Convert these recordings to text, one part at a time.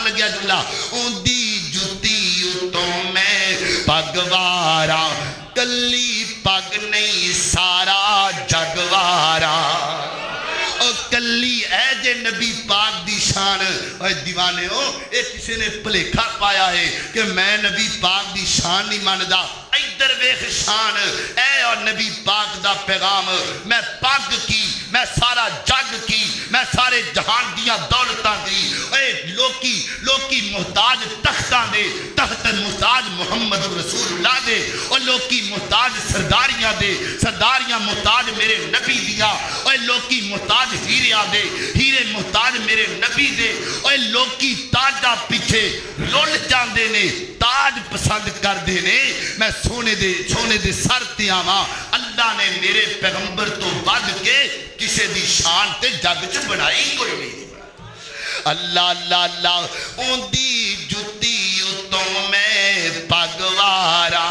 لگیا جملہ اوندی جتی اتوں میں پگوارا کلی پگ نہیں سارا جگوارا او کلی اے جے نبی پاک دی شان اے دیوانے ہو اے کسی نے پلیکھا پایا ہے کہ میں نبی پاک دی شان نہیں ماندا ادھر ویکھ شان اے اور نبی پاک دا پیغام میں پگ کی میں سارا جگ کی میں سارے جہان دیاں دولتاں کی اے لوکی محتاج تختاں دے تخت محتاج محمد رسول اللہ دے اور لوکی محتاج سرداریاں دے سرداریاں محتاج میرے نبی دیا اور لوکی محتاج ہیرے دے ہیرے محتاج میرے نبی دے اور لوکی تاجہ پیچھے لول جاندے نے تاج پسند کر دے نے میں سونے دے سر تے آواں اللہ نے میرے پیغمبر تو ود کے کسے دی شان تے جگ چ بنائی کوئی نہیں اللہ اللہ اللہ اوندی جتی اتوں میں پگوارا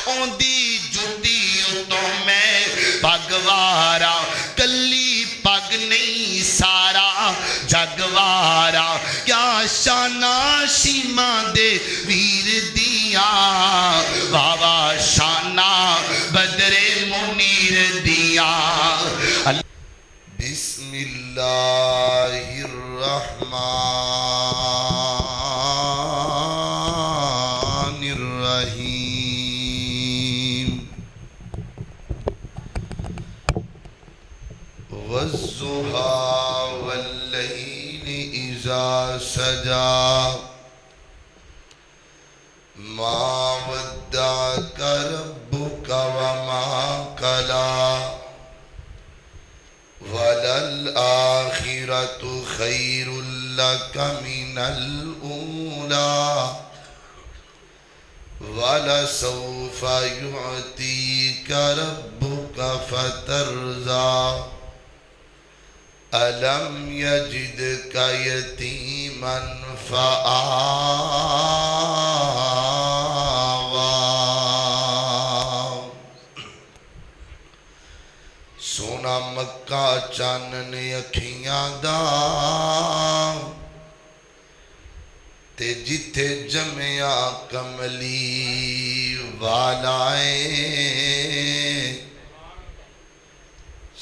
اوندی جتی اتوں میں پگوارا کلی پگ نہیں سارا جگوارا کیا شانہ شیمہ دے ویر دیاں واوا شانہ بدر منیر دیاں بسم اللہ الرحمن الرحیم والضحى والليل إذا سجى ما ودعك ربك وما قلى وللآخرة خير لك من الأولى ولسوف يعطيك ربك فترضى ألم يجدك يتيما فآوى سونا مکہ چانن اکھیاں دا تے جتھے جمعیا کملی والائے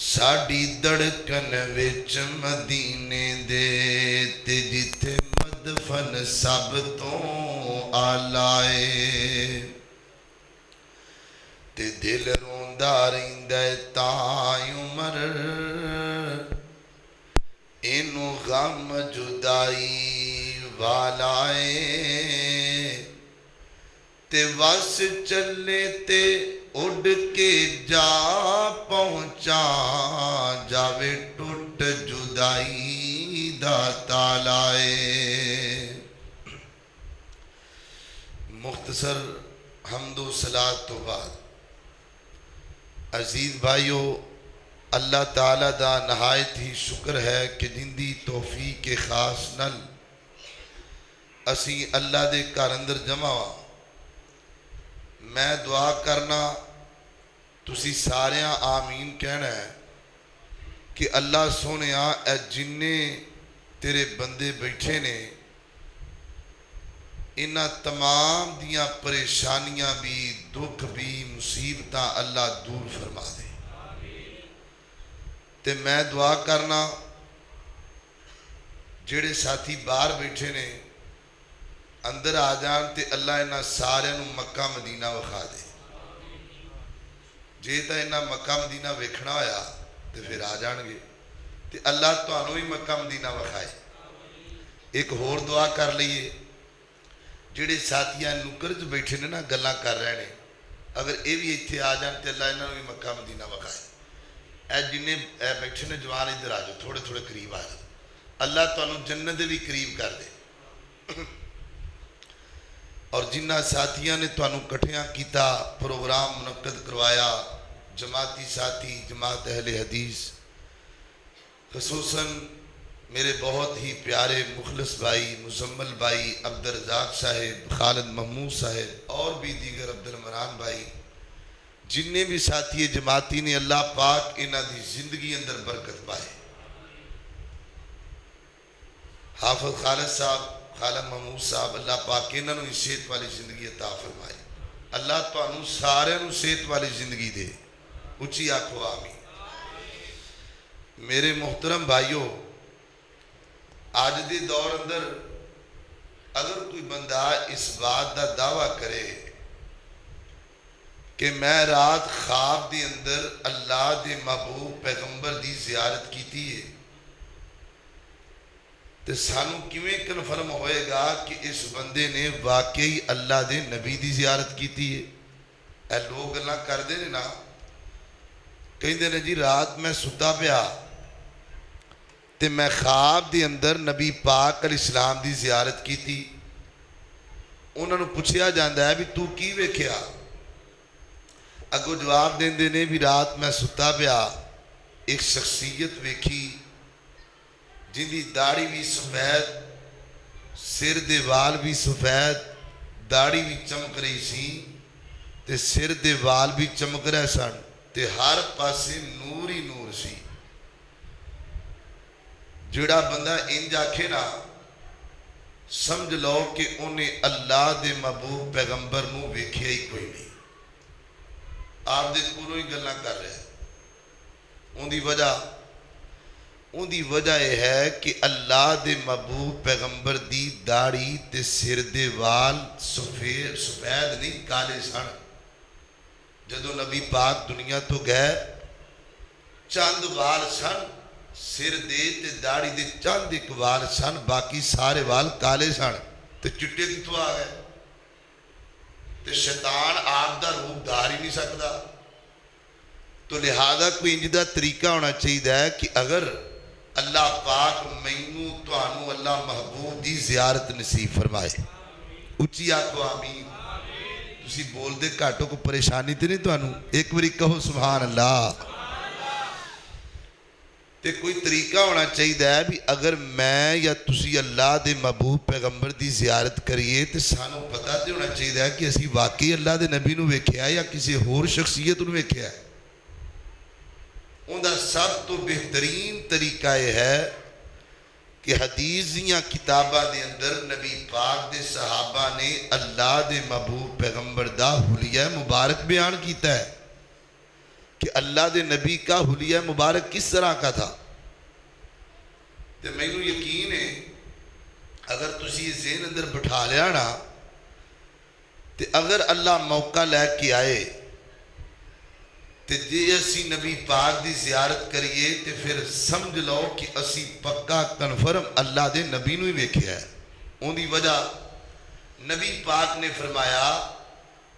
ساڑی دڑکن وچ مدینے دے تے جتھے مدفن سب تو آلائے تے دل روندہ رہندے تائیں عمر انو غم جدائی والائے تے وس چلے تے اڑ کے جا پہنچا جاوے ٹوٹ جدائی دا تالائے مختصر حمد و صلاۃ تو بعد عزیز بھائیو اللہ تعالیٰ دا نہایت ہی شکر ہے کہ جندی توفیق خاص نل اسی اللہ دے گھر اندر جمع ہوا میں دعا کرنا تسی ساریاں آمین کہنا ہے کہ اللہ سونیا اے جننے تیرے بندے بیٹھے نے انہاں تمام دیاں پریشانیاں بھی دکھ بھی مصیبتاں اللہ دور فرما دے تے میں دعا کرنا جڑے ساتھی باہر بیٹھے نے اندر آ جان تے اللہ انہاں سارے نو مکہ مدینہ وکھا دے جے تا انہاں مکہ مدینہ ویکھنا ہویا تے پھر آ جان گے تے اللہ تانوں ہی مکہ مدینہ وکھائے ایک ہور دعا کر لئیے جڑے ساتھیاں نکرج بیٹھے نے نا گلاں کر رہے نے اگر اے بھی ایتھے آ جان تے اللہ انہاں نو بھی مکہ مدینہ وکھائے اے جنہیں بیٹھے نے جوان ادھر آ جاؤ تھوڑے تھوڑے قریب آ جاؤ اللہ تانوں جنت بھی قریب کر دے اور جنہ ساتھیاں نے تانوں کٹھیاں کیتا پروگرام منعقد کروایا جماعتی ساتھی جماعت اہل حدیث خصوصاً میرے بہت ہی پیارے مخلص بھائی مزمل بھائی عبدالرزاق صاحب خالد محمود صاحب اور بھی دیگر عبدالمنان بھائی جننے بھی ساتھی جماعتی نے اللہ پاک انہاں دی زندگی اندر برکت پائے حافظ خالد صاحب، خالد محمود صاحب، اللہ پاک انہوں نے صحت والی زندگی عطا فرمائے. اللہ تانوں سارے نوں صحت والی زندگی دے. اچھی آکھو آمین. میرے محترم بھائیو، آج دے دور اندر اگر کوئی بندہ اس بات دا دعویٰ کرے کہ میں رات خواب دی اندر اللہ دے محبوب پیغمبر دی زیارت کیتی ہے، تو سانوں کیویں کنفرم ہوئے گا کہ اس بندے نے واقعی اللہ دے نبی دی زیارت کیتی ہے؟ اے لوگ اللہ کر دے نا، کہیں دے جی رات میں ستا پیا تے میں خواب دی اندر نبی پاک علیہ السلام دی زیارت کی تھی. انہوں نے پوچھیا جاندہ ہے بھی تو کی ویکھیا؟ اگو جواب دین دینے بھی رات میں ستا پیا ایک شخصیت ویکھی جن دی داڑھی بھی سفید، سر دے وال بھی سفید، داڑھی بھی چمک رہی سی تے سر دے وال بھی چمک رہے سن تے ہر پاسے نور ہی نور سی. جڑا بندہ انج آکھے نا، سمجھ لو کہ انہیں اللہ دے محبوب پیغمبر نو ویکھیا ہی کوئی نہیں. آپ دے کوروں ہی گلنا کر رہے ہیں. ان دی وجہ یہ ہے کہ اللہ دے محبوب پیغمبر دی داڑھی تے سر دے وال سفید نہیں کالے سن. جدو نبی پاک دنیا تو گئے چند وال سن سر دے تے داڑھی دے چند ایک وال سن، باقی سارے وال کالے سن. تے چٹے کی تو آ گئے تے شیطان آپ دا روپ دار ہی نہیں سکتا. تو لہذا کوئی انجدہ طریقہ ہونا چاہیے ہے کہ اگر اللہ پاک مینوں توانوں اللہ محبوب دی زیارت نصیب فرمائے. اچھی آکھو آمین. تسی بول دے کاٹو کو پریشانی تے نہیں توانوں، ایک باری کہو سبحان اللہ. تے کوئی طریقہ ہونا چاہیے ہے بھی اگر میں یا تسی اللہ دے محبوب پیغمبر دی زیارت کریے تے سانوں پتہ تے ہونا چاہیے ہے کہ اسی واقعی اللہ دے نبی نو ویکھیا یا کسی اور شخصیت نو ویکھیا ہے. اندھا سب تو بہترین طریقہ یہ ہے کہ حدیث یا کتابہ دے اندر نبی پاک دے صحابہ نے اللہ دے محبوب پیغمبر دا حلیہ مبارک بیان کیتا ہے کہ اللہ دے نبی کا حلیہ مبارک کس طرح کا تھا. تو میں نے یقین ہے اگر تسی ذہن اندر بٹھا لیا نا تو اگر اللہ موقع لے کے آئے تو جے اسی نبی پاک دی زیارت کریے تو پھر سمجھ لو کہ اسی پکا کنفرم اللہ دے نبی نو ہی ویکھیا ہے. ان دی وجہ نبی پاک نے فرمایا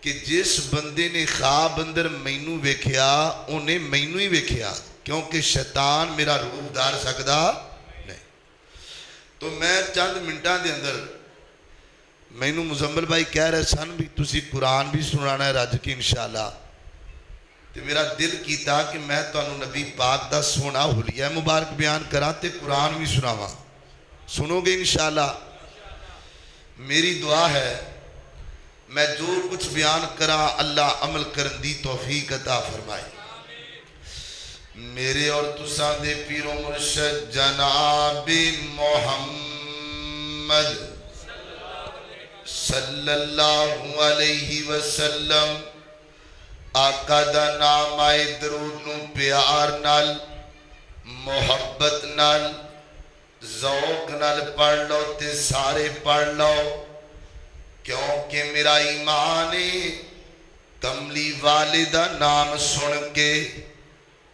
کہ جس بندے نے خواب اندر مینوں ویکھیا انہیں مینوں ہی ویکھیا، کیونکہ شیطان میرا روپ دار سکدا نہیں. تو میں چند منٹاں دے اندر مینوں مزمل بھائی کہہ رہے سن بھی تسی قرآن بھی سنانا ہے رج کے انشاءاللہ. تو میرا دل کیتا کہ میں تانوں نبی پاک دا سونا حلیہ مبارک بیان کراں تے قرآن بھی سناواں. سنو گے انشاءاللہ. میری دعا ہے میں جو کچھ بیان کرا اللہ عمل کرن دی توفیق عطا فرمائے. میرے اور تساں دے پیر و مرشد جناب محمد صلی اللہ علیہ وسلم آقا دا نام آئے درود نو پیار نال محبت نال ذوق نال پڑھ لو تے سارے پڑھ لو، کیونکہ میرا ایمان کملی والدہ نام سن کے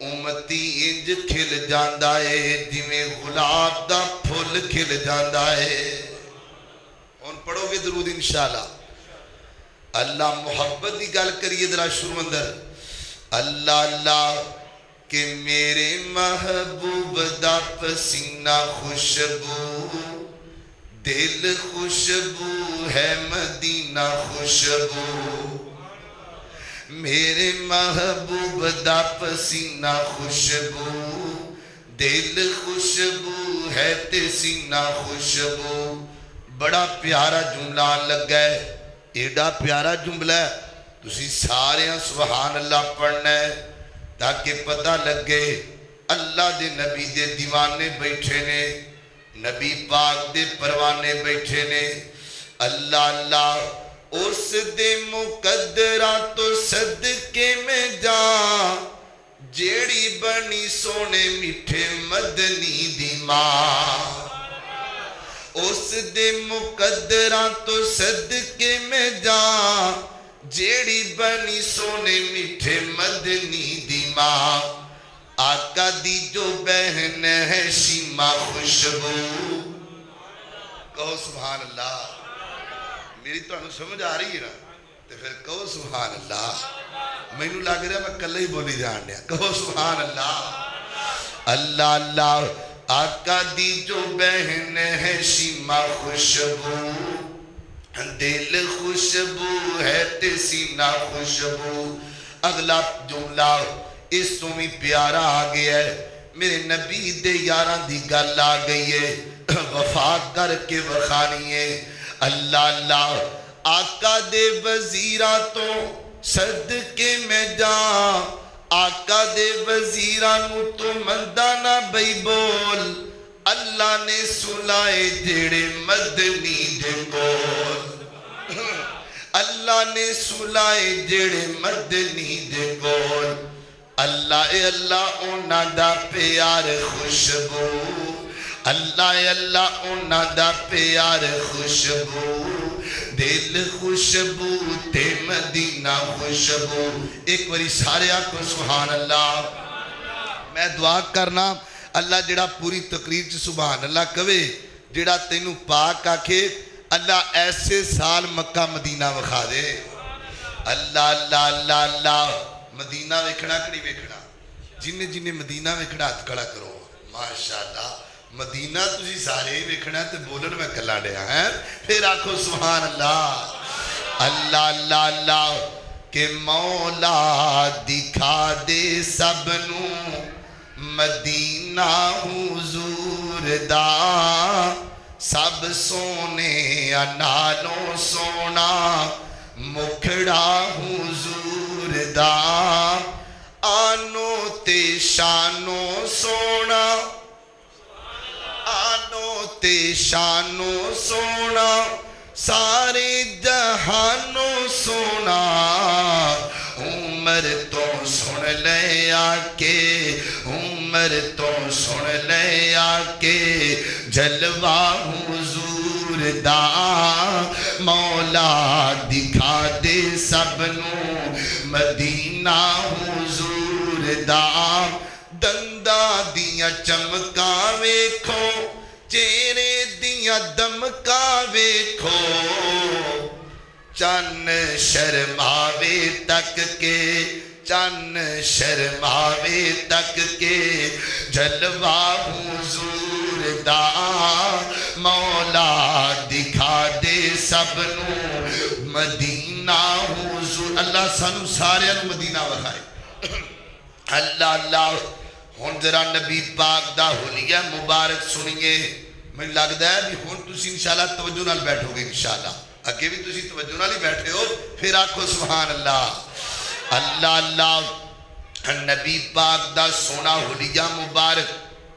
امتی انج کھل جاندہ ہے جویں گلاب دا پھول کھل جاندہ ہے. اور پڑھو گے درود انشاءاللہ. اللہ محبت دی گل کریے ذرا شروع اندر. اللہ اللہ کہ میرے محبوب دا پسینہ خوشبو، دل خوشبو ہے مدینہ خوشبو. میرے محبوب دا پسینہ خوشبو، دل خوشبو ہے تے سینہ خوشبو. بڑا پیارا جملہ لگ گئے، ایڈا پیارا جملہ ہے. تسی سارے سبحان اللہ پڑھنا ہے تاکہ پتہ لگ گئے اللہ دے نبی دے دیوانے بیٹھے نے نبی پاک دے پروانے بیٹھے نے اللہ اللہ اس دے مقدرہ تو صدقے میں جا جیڑی بنی سونے میٹھے مدنی دی ماں اس دے مقدرہ تو صدقے میں جا جیڑی بنی سونے میٹھے مدنی دی ماں آقا دی جو بہن ہے شیما خوشبو کہو سبحان اللہ میری تو انہوں سمجھ آ رہی ہے نا تو پھر کہو سبحان اللہ میں انہوں لگ رہا میں کلے ہی بولی جان دیا کہو سبحان اللہ اللہ اللہ آقا دی جو بہن ہے شیما خوشبو دل خوشبو ہے تے سینہ خوشبو اگلا جملہ اس تو بھی پیارا آگیا ہے میرے نبی دے یاران دی گل آگئی ہے وفا کر کے وخانی ہے اللہ اللہ آقا دے وزیرہ تو صدقے میں جا آقا دے وزیرانو تو مندانا بھئی بول اللہ نے سلائے جیڑے مدنی دے کول اللہ نے سلائے جیڑے مدنی دے کول اللہ اے اللہ اونا دا پیار خوشبو اللہ اے اللہ اونا دا پیار خوشبو دل خوشبو تے مدینہ خوشبو ایک باری سارے آنکھوں سبحان اللہ میں دعا کرنا اللہ جڑا پوری تقریر چ سبحان اللہ کہے جڑا تینوں پاک آکھے اللہ ایسے سال مکہ مدینہ وکھا دے اللہ اللہ اللہ اللہ مدینہ ویکھنا کڑی ویکھنا جنہیں جنہیں مدینہ ویکھنا ہاتھ کھڑا کرو ماشاءاللہ مدینہ تجھی سارے ہی ویکھنا تے بولن میں کلا ڈیا ہے پھر آنکھو سبحان اللہ اللہ اللہ اللہ کہ مولا دکھا دے سبنوں مدینہ حضور دا سب سونے انالوں سونا مکھڑا حضور دا آنو تے شانو سونا آنو تے شانو سونا سارے جہانو سونا عمر تو سن لے آکے عمر تو سن لے آکے جلوہ حضور دا مولا دکھا دے سبنوں مدینہ حضور دا دندہ دیاں چمکا ویکھو چہرے دیاں دمکا ویکھو چن شرماوے تک کے چن شرماوے تک کے جلوہ حضور دا مولا دکھا دے سبنوں مدینہ حضور اللہ سانو سارے مدینہ وکھائے اللہ اللہ ہون ذرا نبی پاک دا حلیہ مبارک سنیے میں لگتا ہے بھی ہون تسی انشاءاللہ توجہ نال بیٹھو گے انشاءاللہ اگے بھی تسی توجہ نال ہی بیٹھے ہو پھر آنکھو سبحان اللہ اللہ اللہ نبی پاک دا سونا حلیہ مبارک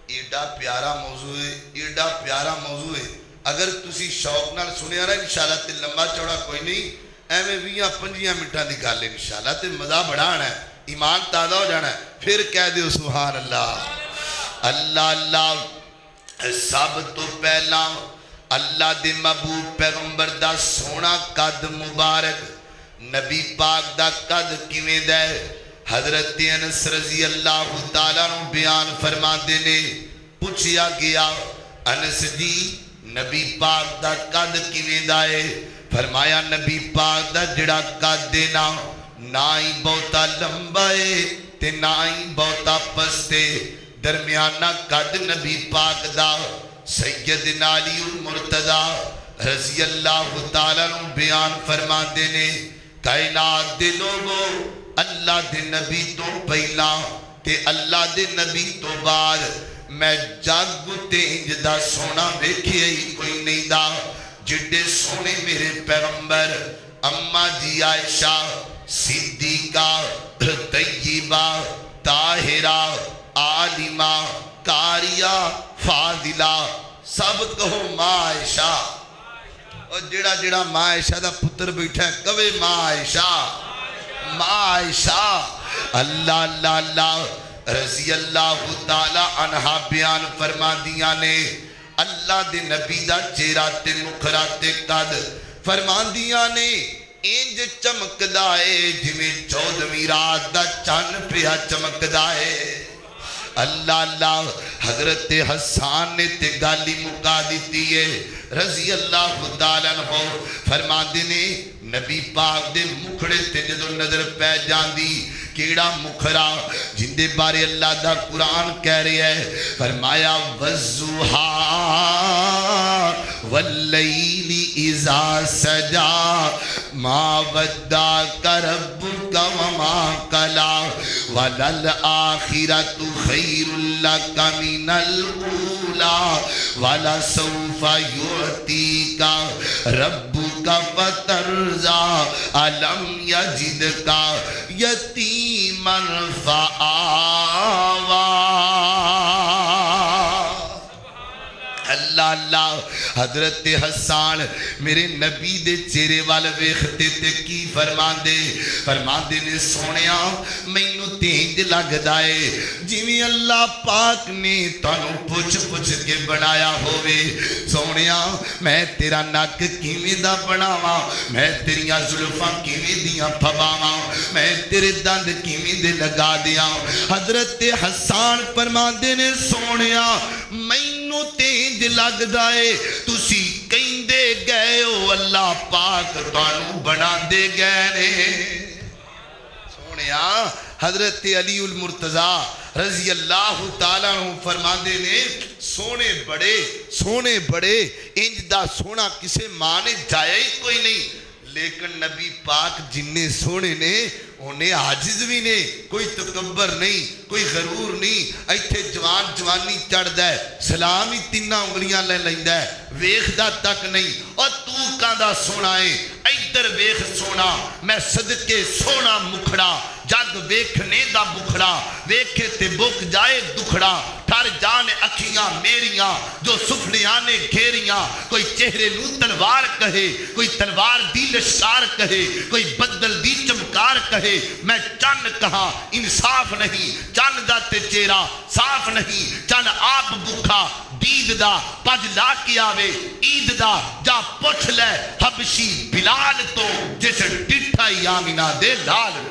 ایڈا پیارا موضوع ہے ایڈا پیارا موضوع ہے اگر تسی شوق نال سنیا رہا انشاءاللہ تے لمبا چوڑا کوئی نہیں ایمیں 20-25 منٹاں دی گل ہے انشاءاللہ تے مزہ بڑھانا ہے ایمان تازہ ہو جانا ہے پھر کہہ دیو سبحان اللہ اللہ اللہ سب تو پہلا اللہ دے محبوب پیغمبر دا سونا قد مبارک نبی پاک دا قد کیویں دے حضرت انس رضی اللہ تعالیٰ نو بیان فرما دینے پوچھیا گیا انس جی نبی پاک دا قد کیویں دائے فرمایا نبی پاک دا جڑا قد دینا نہ ہی بہتا لمبائے تے نہ ہی بہتا پستے درمیانہ قد نبی پاک دا سیدنا علی المرتضی رضی اللہ تعالیٰ نو بیان فرما دینے کائنات دے لوگو اللہ دے نبی تو پہلا تے اللہ دے نبی تو بعد میں جگ تے انجدہ سونا ویکھے ہی کوئی نہیں دا جڑے سونے میرے پیغمبر اماں جی عائشہ صدیقہ طیبہ طاہرہ عالمہ قاریہ فاضلہ سب کہو ماں عائشہ اور جڑا جڑا ماں عائشہ دا پتر بیٹھا ہے کہے ماں عائشہ ماں عائشہ اللہ اللہ اللہ رضی اللہ تعالی عنہ بیان فرما دیا نے اللہ دے نبی دا چہرہ تے مکھرا تے قد فرما دیا نے انج چمکدا ہے جویں 14ویں رات دا چن پیا چمکدا ہے اللہ اللہ حضرت حسان نے تے گالی مکا دیتی ہے رضی اللہ تعالیٰ عنہ فرما دینے نبی پاک دے مکھڑے تے جدو نظر پہ جاندی کیڑا مکھرا جن دے بارے اللہ دا قرآن کہہ رہے ہیں فرمایا وَالضُّحَا وَاللَّيْلِ إِذَا سَجَا مَا وَدَّعَكَ رَبُّكَ وَمَا قَلَا وَلَلْآخِرَةُ خَيْرٌ لَكَ مِنَ الْأُولَى وَلَسَوْفَ يُعْطِيكَ رَبُّكَ فَتَرْضَىٰ أَلَمْ يَجِدْكَ يَتِيمًا فَآوَىٰ اللہ اللہ حضرت حسان میرے نبی دے چہرے والے ویکھتے تے کی فرماندے نے سونیا مینوں تینج لگدا ہے جویں اللہ پاک نے تانوں پوچھ کے بنایا ہووے سونیا میں تیرا نک کیویں دا بناواں میں تیریاں زلفاں کیویں دیاں پھواواں میں تیرے دند کیویں دے لگا دیاں حضرت حسان فرماندے نے سونیا مینوں تینج لگدا ہے تسی کہندے گئے ہو اللہ پاک تانوں بنا دے گئے نے سونیا حضرت علی المرتضیٰ رضی اللہ تعالیٰ عنہ فرماندے نے سونے بڑے انج دا سونا کسے ماں نے جایا ہی کوئی نہیں لیکن نبی پاک جننے سونے نے انہیں عاجز بھی نے کوئی تکبر نہیں کوئی غرور نہیں ایتھے جوانی چڑھ دے سلام ہی تینہ انگلیاں لے لیندہ ہے ویخدہ تک نہیں اور تو کاندہ سونا ہے ایدر ویخ سونا میں صدقے سونا مکھڑا جگ ویکھنے دا بکھڑا ویکھے تے بک جائے دکھڑا ٹھر جانے اکھیاں میریاں جو سفلیاں نے گھیریاں کوئی چہرے نو تلوار کہے کوئی تلوار دی لشکار کہے کوئی بدل دی چمکار کہے میں چن کہاں انصاف نہیں چن دا تے چہرہ صاف نہیں چن آپ بکھا دید دا پج لا کے آوے عید دا جا پوچھ لے حبشی بلال تو جیسے ڈٹھا ہی آمینہ دے لال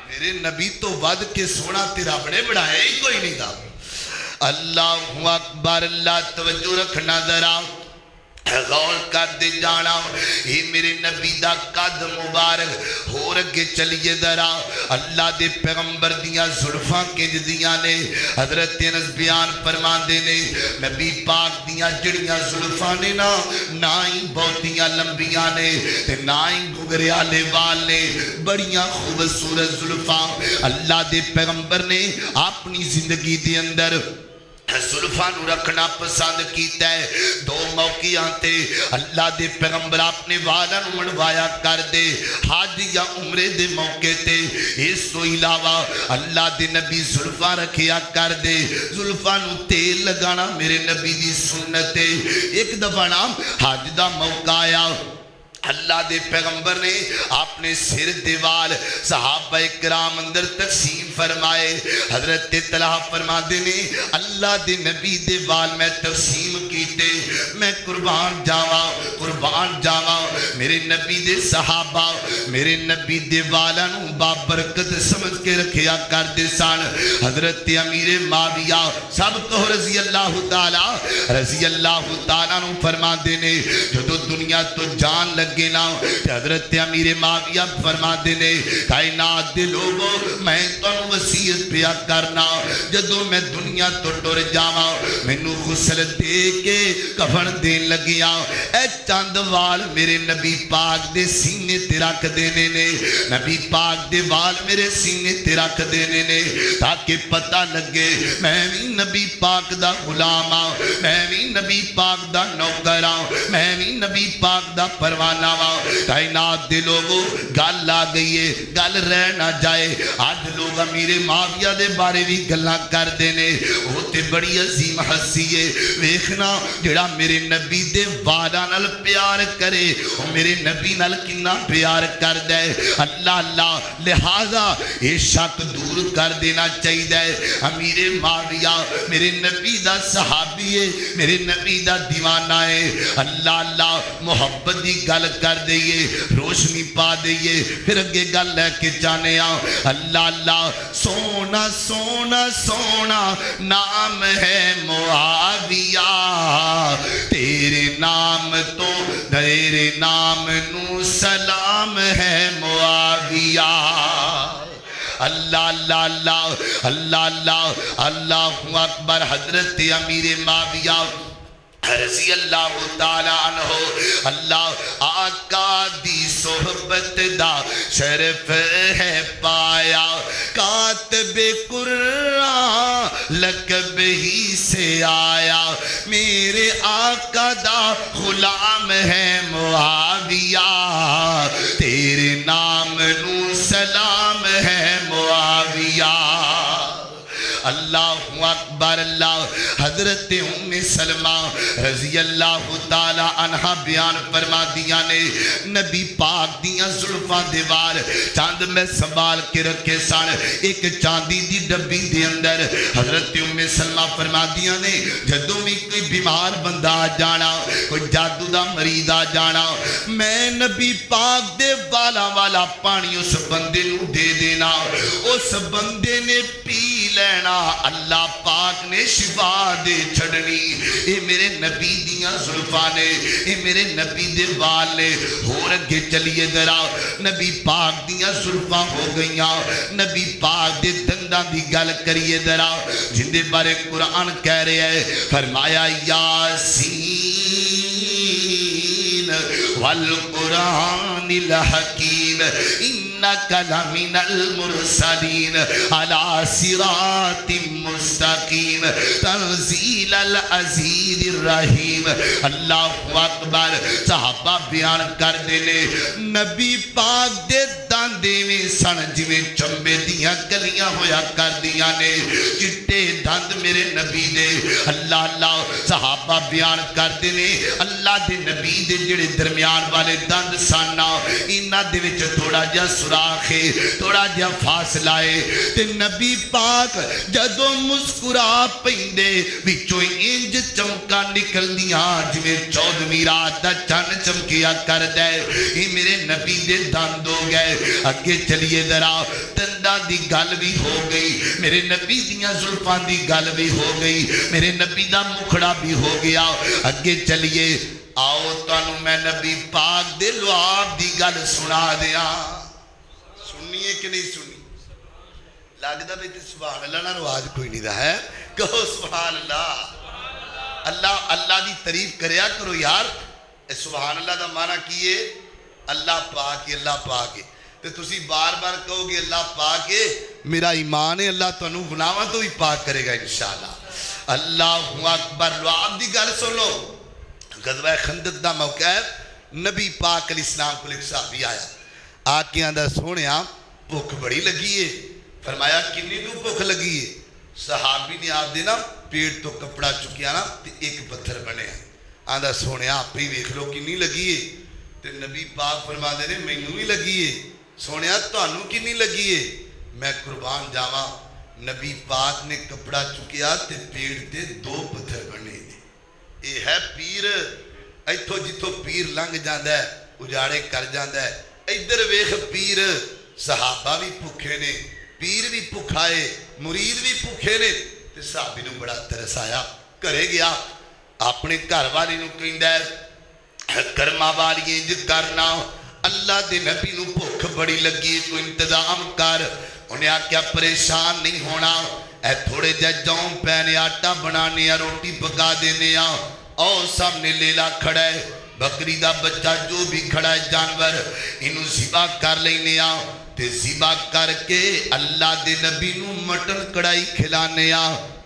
میرے نبی تو ود کے سونا تیرا بڑے بڑھائے ہی کوئی نہیں دا اللہ اکبر اللہ توجہ رکھنا ذرا غور کر دے جانا ہی میرے نبی دا قد مبارک ہو رکھے چلیے ذرا اللہ دے پیغمبر دیاں زلفاں کنج دیاں نے حضرت انس بیان فرمان دے نے نبی پاک دیاں جڑیاں زلفاں نے نا ہی بہتیاں لمبیاں نے نا ہی گھگریالے وال نے بڑیاں خوبصورت زلفاں اللہ دے پیغمبر نے اپنی زندگی دے اندر زلفاں نو رکھنا پسند کیتا ہے دو موقعاں تے اللہ دے پیغمبر اپنے والا نو منوایا کر دے حج یا عمرے دے موقع تے اس تو علاوہ اللہ دے نبی زلفاں رکھیا کر دے زلفاں نو تیل لگانا میرے نبی دی سنت ہے ایک دفعہ نام حج دا موقع آیا اللہ دے پیغمبر نے اپنے سر دیوال صحابہ اکرام اندر تقسیم فرمائے حضرت طلحہ فرما دینے اللہ دے نبی دیوال میں تقسیم کیتے میں قربان جاوا میرے نبی دے صحابہ میرے نبی دیوالانو بابرکت سمجھ کے رکھیا کر دے سان حضرت امیر معاویہ سب کو رضی اللہ تعالیٰ نو فرما دینے جو دنیا تو جان لگے نا حضرت امیر معاویہ فرما دینے کائنات دے لوگوں میں تو وصیت پیا کرنا جدو میں دنیا تو ٹر جاواں مینوں غسل دے کے کفن دین لگیا اے چاند وال میرے نبی پاک دے سینے تے رکھ دینے نے نبی پاک دے وال میرے سینے تے رکھ دینے نے تاکہ پتہ لگے میں بھی نبی پاک دا غلام ہاں میں بھی نبی پاک دا نوکر ہاں میں بھی نبی پاک دا پروانہ کائنات دے لوگوں گل آ گئی ہے گل رہ نہ جائے اج لوگ امیر معاویہ دے بارے بھی گلاں کردے نے وہ تے بڑی عظیم ہستی ہے ویکھنا جڑا میرے نبی دے والاں نال پیار کرے وہ میرے نبی نال کنا پیار کردا ہے اللہ اللہ لہذا یہ شک دور کر دینا چاہیے امیر معاویہ میرے نبی دا صحابی ہے میرے نبی دا دیوانہ ہے اللہ اللہ محبت دی گل کر دئیے روشنی پا دئیے پھر اگے گل لے کے جانے اللہ اللہ سونا سونا سونا نام ہے معاویہ تیرے نام تو تیرے نام نو سلام ہے معاویہ اللہ اللہ اللہ اللہ اللہ اللہ اکبر حضرت امیر معاویہ رضی اللہ تعالیٰ عنہ اللہ آقا دی صحبت دا شرف ہے پایا کاتب قرآن لقب ہی سے آیا میرے آقا دا غلام ہے معاویہ تیرے نام نو سلام ہے معاویہ اللہ اکبر اللہ حضرت ام سلمہ رضی اللہ تعالی عنہ بیان فرما دیا نے نبی پاک دیاں زلفاں دیوار چاند میں سنبھال کے رکھے سن ایک چاندی دی ڈبی دے اندر حضرت ام سلمہ فرما دیا نے جدوں بھی کوئی بیمار بندہ جانا کوئی جادو دا مریض آ جانا میں نبی پاک دے والا پانی اس بندے نو دے دینا اس بندے نے پی لینا اللہ پاک نے شفا دے چھڑنی اے میرے نبی دیاں زلفاں نے اے میرے نبی دے وال نے ہور اگے چلیے ذرا نبی پاک دیاں زلفاں ہو گئیاں نبی پاک دے دنداں دی گل کریے ذرا جن دے بارے قرآن کہہ رہے ہیں فرمایا یاسین والقرآن الحکیم انک لمن المرسلین علی صراط مستقیم تنزیل العزیز الرحیم اللہ اکبر صحابہ بیان کر دینے نبی پاک دے داندے میں سن جویں چمبے دیاں گلیاں ہویا کر دیاں نے چٹے دند میرے نبی دے اللہ اللہ صحابہ بیان کر دینے اللہ دے نبی دے جڑے درمیان والے دند سانا انہاں دے وچ تھوڑا جا سوراخ ہے تھوڑا جا فاصلہ ہے تے نبی پاک جدوں مسکرا پیندے وچوں انج چمکا نکلدیاں جویں 14ویں رات دا چن چمکیا کردا ہے اے میرے نبی دے دند ہو گئے اگے چلیے ذرا دنداں دی گل بھی ہو گئی میرے نبی دیاں زلفاں دی گل بھی ہو گئی میرے نبی دا مکھڑا بھی ہو گیا اگے چلیے آؤ تانوں میں نبی پاک دے لعاب دی گل سنا دیا سنیے کہ نہیں سنی لگدا بھی تے سبحان اللہ نہ رواج کوئی نہیں دا ہے کہو سبحان اللہ اللہ اللہ دی تعریف کریا کرو یار سبحان اللہ دا معنی کیے اللہ پاک ہے اللہ پاک ہے تو تسی بار بار کہو گے اللہ پاک ہے میرا ایمان ہے اللہ تانوں گناہاں تو بھی پاک کرے گا انشاءاللہ اللہ اکبر لعاب دی گل سن لو غزوہ خندق دا موقع ہے نبی پاک علیہ السلام کو ایک صحابی آیا آکے اندر سونیا بھوک بڑی لگی ہے فرمایا کنی تو بھوک لگی ہے صحابی نے آپ دینا پیٹ تو کپڑا چکیا نا ایک پتھر بنے ہیں آندہ سونیا آپ بھی ویکھ لو کنی لگی ہے تے نبی پاک فرما دے رہے مینوں ہی لگی ہے سونیا تانوں کنی لگی ہے میں قربان جاواں نبی پاک نے کپڑا چکیا تے پیٹ تے 2 پتھر بنے یہ ہے پیر ایتھو جتھو پیر لنگ جاندا ہے اجاڑے کر جاندا ہے ادھر ویکھ پیر صحابہ بھی بھوکے نے پیر بھی بھوکھائے مرید بھی بھوکے نے تے صحابی نو بڑا ترس آیا گھرے گیا اپنے گھر والی نو کہندا ہے کرما والی انج کرنا اللہ دے نبی نو بھوک بڑی لگی تو انتظام کر انہیں آکیا پریشان نہیں ہونا اے تھوڑے جا جاؤں پہنے آٹا بنانے یا روٹی پکا دینے یا اور سامنے لیلا کھڑا ہے بکری دا بچہ جو بھی کھڑا ہے جانور انہوں ذبح کر لینے یا تے ذبح کر کے اللہ دے نبی نو مٹن کڑائی کھلانے یا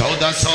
1400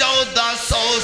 1400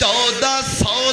1400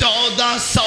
1400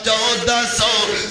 1400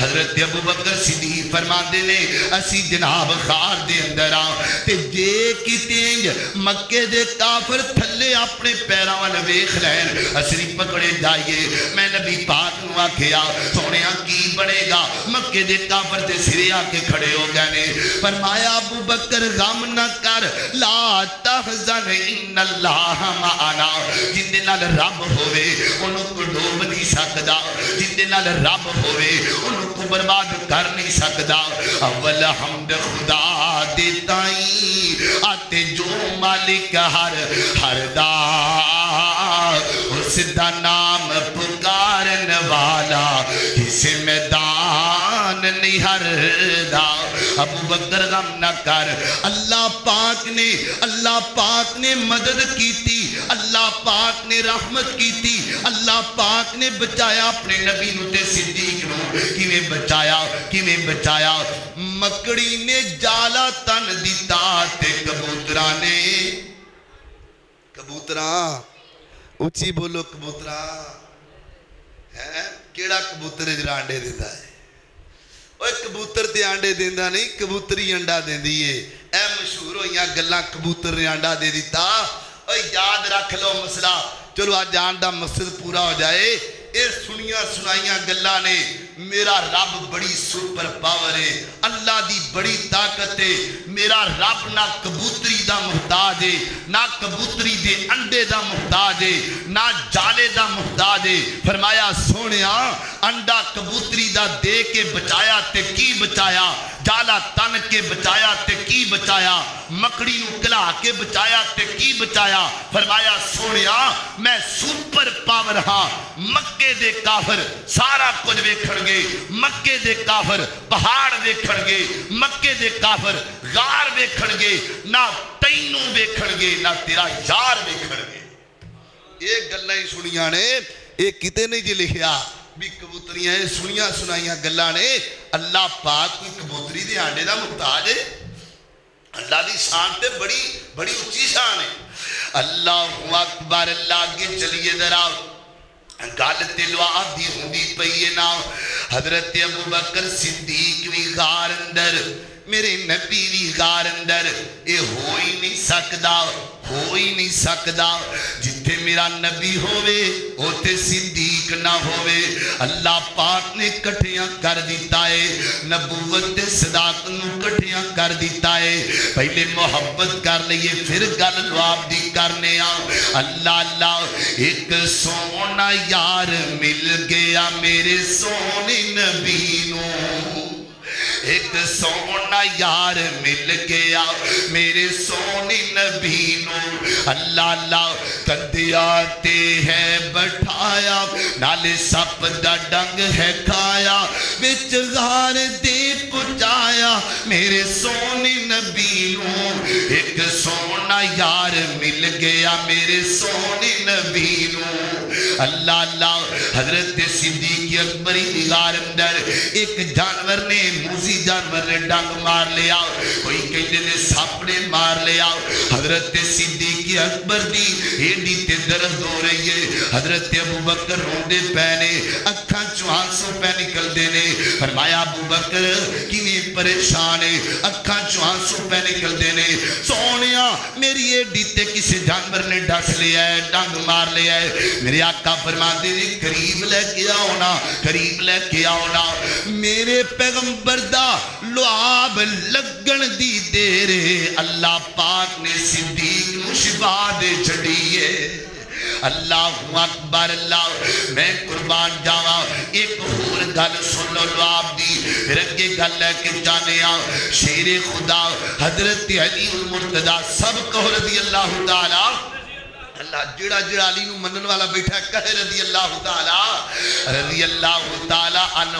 حضرت ابو بکر صدیق فرماندے نے اسی جناب غار دے اندر تے جے کتیں مکے دے کافر تھلے اپنے پیراں ول ویکھ لین اسی پکڑے جائیے میں نبی پاک نو آکھیا سونیا کی بنے گا مکے دے کافر تے سرے آ کے کھڑے ہو گئے نے فرمایا ابو بکر غم نہ کر لا تحزن ان اللہ معنا جن دے نال رب ہووے انہوں کو ڈوب نہیں سکدا جن دے نال رب ہووے انہوں کو برباد کر نہیں سکدا اول حمد خدا دیتائیں آتے جو مالک ہر دا اس دا نام پکارن والا کسی میدان نہیں ہر دا ابو بکر غم نہ کر اللہ پاک نے مدد کی تھی اللہ پاک نے رحمت کی تھی اللہ پاک نے بچایا اپنے نبی نو تے صدیق نو کیویں بچایا مکڑی نے جالا تن دیتا تے کبوتراں اچھی بولو کبوتراں کیڑا کبوتر جڑا انڈے دیندا ہے اوے کبوتر تے انڈے دیندا نہیں کبوتری انڈا دیندی ہے اے مشہور ہویاں گلاں کبوتر نے انڈا دے دیتا اوے یاد رکھ لو مسئلہ چلو آج جان دا مقصد پورا ہو جائے اے سنیاں سنائیاں گلاں نے میرا رب بڑی سپر پاور ہے اللہ دی بڑی طاقت ہے میرا رب نہ کبوتری دا محتاج ہے نہ کبوتری دے انڈے دا محتاج ہے نہ جالے دا محتاج ہے فرمایا سونیا انڈا کبوتری دا دے کے بچایا تے کی بچایا جالا تن کے بچایا تے کی بچایا مکڑی نو کلا کے بچایا تے کی بچایا فرمایا سونیا میں سپر پاور ہاں مکے دے کافر سارا کچھ ویکھن گے مکے دے کافر پہاڑ ویکھن گے مکے دے کافر غار ویکھن گے نہ تینوں ویکھن گے نہ تیرا یار ویکھن گے ایک گلاں ہی سنیاں نے ایک کتے نہیں جی لکھیا بھی کبوتریاں سنیاں سنائیاں گلاں نے اللہ پاک کوئی کبوتری دے آنڈے دا محتاج ہے اللہ دی شان تے بڑی اونچی شان ہے اللہ اکبر اللہ کے چلیے ذرا گل تلوا دی ہوندی پئی ہے نا حضرت ابو بکر صدیق بھی غار اندر میرے نبی بھی غار اندر اے ہو ہی نہیں سکدا جتھے میرا نبی ہوئے اوتے صدیق نہ ہوئے اللہ پاک نے کٹھیاں کر دیتا ہے نبوت تے صداقت نو کٹھیاں کر دیتا ہے پہلے محبت کر لئیے پھر گل لواب دی کرنے اللہ ایک سونا یار مل گیا میرے سونے نبی نو ایک سونا یار مل گیا میرے سونے نبی نو اللہ کندیا تے ہے بٹھایا نالے سپ دا ڈنگ ہے کھایا وچ غار دے پہنچایا میرے سونے نبی نو ایک سونا یار مل گیا میرے سونے نبی نو اللہ حضرت صدیق اکبری دی غار اندر ایک جانور نے موزی جانور نے ڈنگ مار لیا کوئی کہتے نے سپ نے مار لیا حضرت صدیق اکبر دی ایڈی تے درد ہو رہی ہے حضرت ابو بکر روندے پینے اکھاں چوہانسوں پہ نکل دینے فرمایا ابو بکر کینے پریشان ہے اکھاں چوہانسوں پہ نکل دینے سونیا میری ایڈی تے کسی جانور نے ڈس لیا ہے ڈنگ مار لیا ہے میرے آقا فرماتے نے قریب لے کے آونا میرے پیغمبر دا لعاب لگن دی دیرے اللہ پاک نے صدیق نو شفا دے چھڑیے اللہ اکبر اللہ میں قربان جاوا ایک اور گل سن لو لعاب دی پھر اگے گل لے کے جانے شیر خدا حضرت علی المرتضی سب کو رضی اللہ تعالی اللہ جڑا علی نو منن والا بیٹھا کہے رضی اللہ تعالی عنہ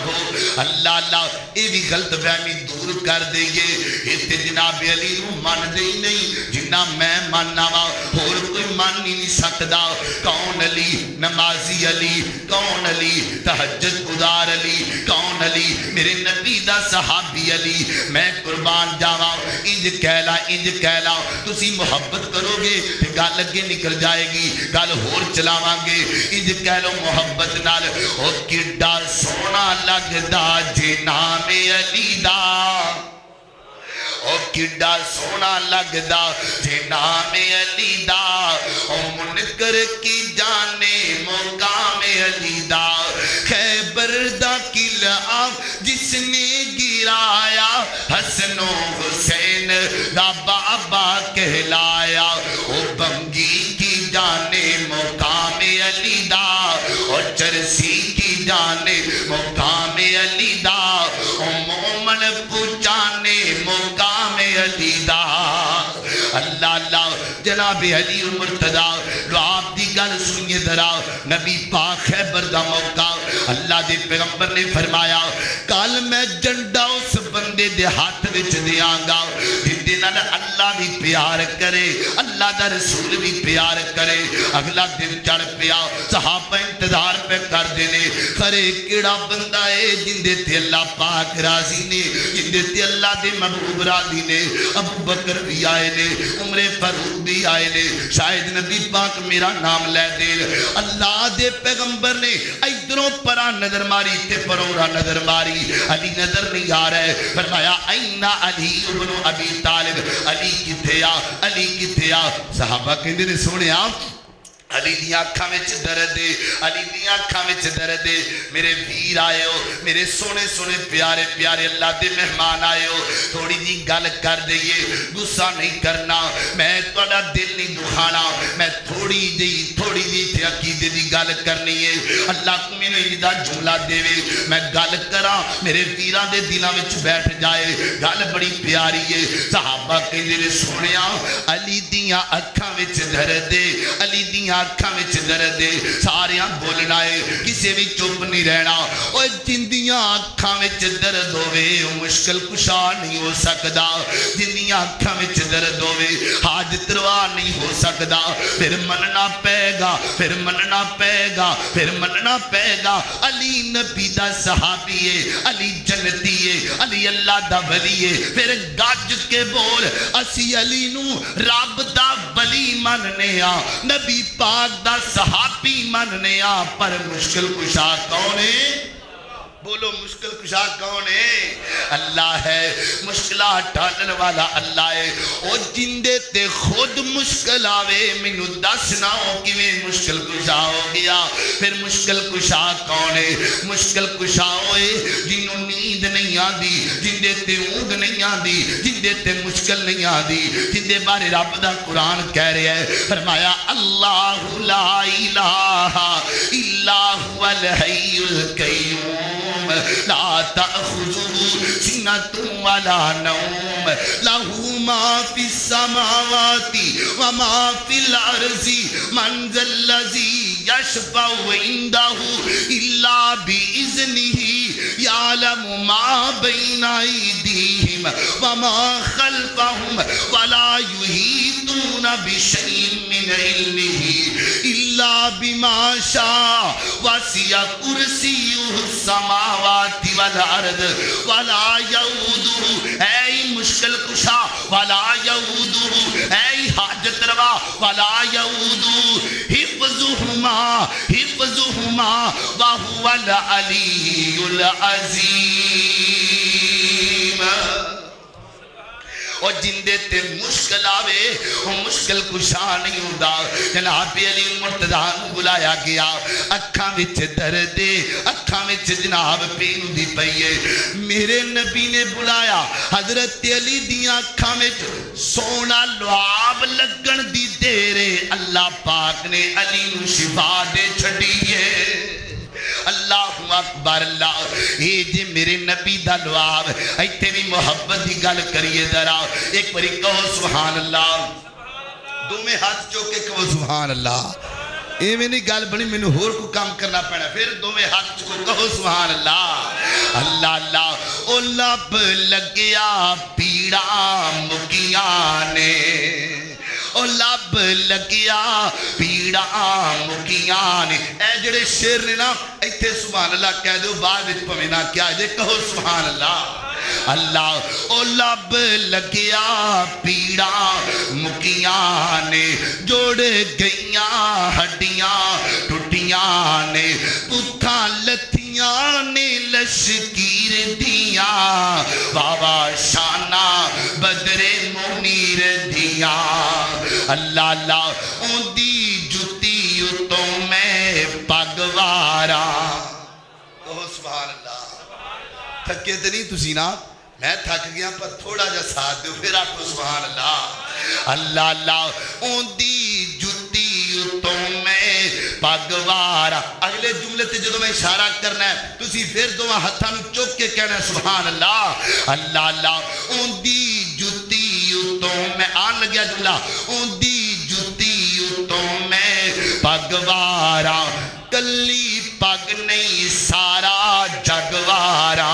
اللہ اے بھی غلط فہمی دور کر دئیے ایتھے جناب علی نو من دے نہیں جنہ میں ماننا وا اور کوئی مان نہیں سکدا کون علی نمازی علی کون علی تہجد گزار علی کون علی میرے نبی دا صحابی علی میں قربان جاواں انج کہلا تسی محبت کرو گے تے گل اگے نکل جائے آئے گی گل ہور چلاواں گے انج کہہ لو محبت نال او کڈا سونا لگدا جے نام علی دا او کڈا سونا لگدا جے نام علی دا او منکر کی جانے مقام علی دا خیبر دا قلعہ جس نے گرایا حسن و حسین دا بابا کہلایا او بنگی کی جانے مقام علی دا اور چرسی کی جانے مقام علی دا او مومن پوچانے مقام علی دا اللہ اللہ جناب علی مرتضی لو آپ دی گل سنیے ذرا نبی پاک خیبر دا موقع اللہ دے پیغمبر نے فرمایا کل میں جنڈا اس بندے دے ہاتھ وچ دیاں گا جندے نال اللہ بھی پیار کرے اللہ دا رسول بھی پیار کرے اگلا دن چڑھ پیا صحابہ انتظار پہ کر دینے خرے کیڑا بندہ ہے جندے تے اللہ پاک راضی نے جندے تے اللہ دے محبوب راضی نے ابو بکر بھی آئے نے عمر فاروق بھی آئے نے شاید نبی پاک میرا نام لے دے اللہ دے پیغمبر نے ادھروں پرا نظر ماری تے پرورا نظر ماری علی نظر نہیں آ رہا ہے فرمایا این علی ابن ابی طالب علی کتے آ علی کتے آ صحابہ کہندے نے سونیا علی دیاں اکھاں وچ درد ہے علی دیاں اکھاں وچ درد ہے میرے ویر آئے ہو میرے سونے سونے پیارے پیارے اللہ دے مہمان آئے ہو تھوڑی جی گل کر دئیے غصہ نہیں کرنا میں تہاڈا دل نہیں دکھانا میں تھوڑی جی تے عقیدے دی گل کرنی ہے اللہ کو مینوں اجدا جملہ دے میں گل کراں میرے ویراں دے دلاں وچ بیٹھ جائے گل بڑی پیاری ہے صحابہ کہندے نے سونیا علی دیاں اکھاں وچ درد ہے علی دیاں اکھاں وچ درد ہے ساریاں بولنا ہے کسے بھی چپ نہیں رہنا اوے جندیاں اکھاں وچ درد ہوے مشکل کشا نہیں ہو سکدا جندیاں اکھاں وچ درد ہوے حاجت روا نہیں ہو سکدا پھر مننا پے گا پھر مننا پے گا پھر مننا پے گا علی نبی دا صحابی ہے علی جنتی ہے علی اللہ دا ولی ہے پھر گج کے بول اسی علی نو رب دا ولی مننے آ نبی پاک دا صحابی مننے آ پر مشکل کشا کون ہے بولو مشکل کشا کون ہے اللہ ہے مشکلات ٹالن والا اللہ ہے او جندے تے خود مشکل آوے مینوں دس نہ ہو کیویں مشکل کشا ہو گیا پھر مشکل کشا کون ہے مشکل کشا ہوئے جنوں نیند نہیں آندی جندے تے اونگ نہیں آندی جندے تے مشکل نہیں آندی جندے بارے رب دا قرآن کہہ رہا ہے فرمایا اللہ لا الہ الا هو الحی القیوم لا تأخذه سنة ولا نوم له ما في السماوات وما في الأرض من ذا الذي يشفع عنده إلا بإذنه يعلم ما بين أيديهم وما خلفهم ولا يحيطون بشيء من علمه إلا بما شاء وسع كرسيه السماوات والارض ولا يؤوده اے مشکل کشا ولا يؤوده اے حاجت روا ولا يؤوده حفظهما وهو العلي العظيم اور جندے تے مشکل آوے وہ مشکل کشا نہیں ہوتا جناب علی مرتضی بلایا گیا اکھاں وچ درد اکھاں وچ جناب پین دی پئیے میرے نبی نے بلایا حضرت علی دیاں اکھاں وچ سونا لعاب لگن دی دیرے اللہ پاک نے علی نو شفا دے چھڈیے اللہ اکبر اللہ اے جی میرے نبی دا لعاب ایتھے بھی محبت دی گل کریے ذرا ایک باری کہو سبحان اللہ دو میں ہاتھ چوکے کہو سبحان اللہ اے میں نہیں گل بنی میں نے ہور کو کام کرنا پڑا پھر دو میں ہاتھ چوکے کہو سبحان اللہ اللہ اللہ او لب لگیا پیڑا مکیاں نے او لب لگیا پیڑا مکیاں نے اے جڑے شیر نے نا ایتھے سبحان اللہ کہہ دو بعد وچ پویں نہ کیا جے کہو سبحان اللہ اللہ او لب لگیا پیڑا مکیاں نے جوڑ گئیاں ہڈیاں ٹوٹیاں نے پتھا لتھیاں نے لشکیر دیاں بابا شانہ بدر منیر دیاں اللہ اللہ اون دی جتی تو میں پگوارا سبحان اللہ تھکے تو نہیں تسی نا میں تھک گیا پر تھوڑا جا ساتھ دو پھر آپ کو سبحان اللہ اللہ اللہ اون دی جتی تو میں پگوارا اگلے جملے تے جدو میں اشارہ کرنا ہے تسی پھر دو ہتھاں نو چوک کے کہنا ہے سبحان اللہ اللہ اللہ اون دی جتی تو میں آن لگیا جملہ اون دی جتی تو میں پگوارا کلی پگ نہیں سارا جگوارا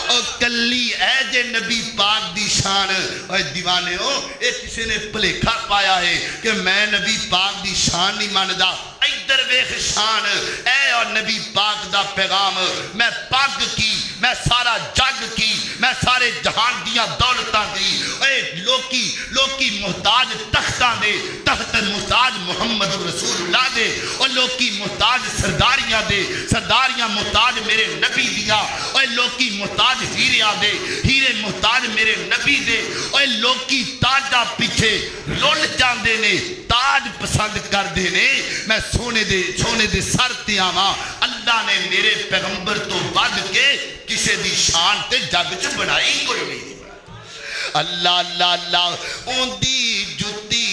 اور کلی اے جے نبی پاک دی شان اے دیوانے ہو اے کسی نے پلیکھا پایا ہے کہ میں نبی پاک دی شان نہیں ماندا ادھر ویکھ شان اے اور نبی پاک دا پیغام میں پاک کی میں سارا جگ کی میں سارے جہان دیاں دولتاں دی اے لوکی محتاج تختاں دے تخت محتاج محمد رسول اللہ دے اور لوکی محتاج سرداریاں دے سرداریاں محتاج میرے نبی دیا اور لوکی محتاج ہیریاں دے ہیرے محتاج میرے نبی دے اور لوکی تاجہ پیچھے لول جاندے نے تاج پسند کر دے نے میں سونے دے سر تے آواں اللہ نے میرے پیغمبر تو ود کے کسے دی شان تے جگ چ بنائی کوئی نہیں اللہ اللہ اللہ اون دی جتی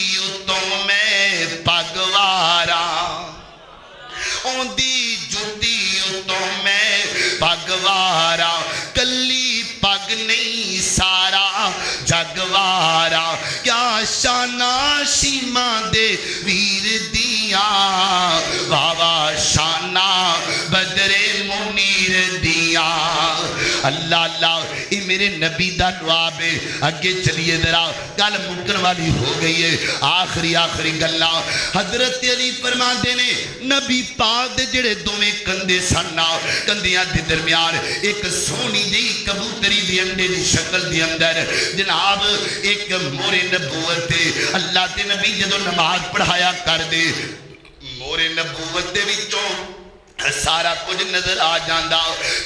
تو میں پگوارا اون دی جتی تو میں پگوارا کلی پگ نہیں سارا جگوارا کیا شانہ شیما دے ویر دیاں بابا شانہ بدر منیر دیاں اللہ اللہ یہ میرے نبی دا دعاب ہے اگے چلیے ذرا گل مکر والی ہو گئی ہے آخری گلا حضرت علی فرما دینے نبی پاک دے جڑے دویں کندے سننا کندیاں دے درمیان ایک سونی دی کبوتری دی انڈے دی شکل دی اندر جناب ایک مورے نبوت دے اللہ دے نبی جدو نماز پڑھایا کر دے مورے نبوت دے وچوں سارا کچھ نظر آ جاندہ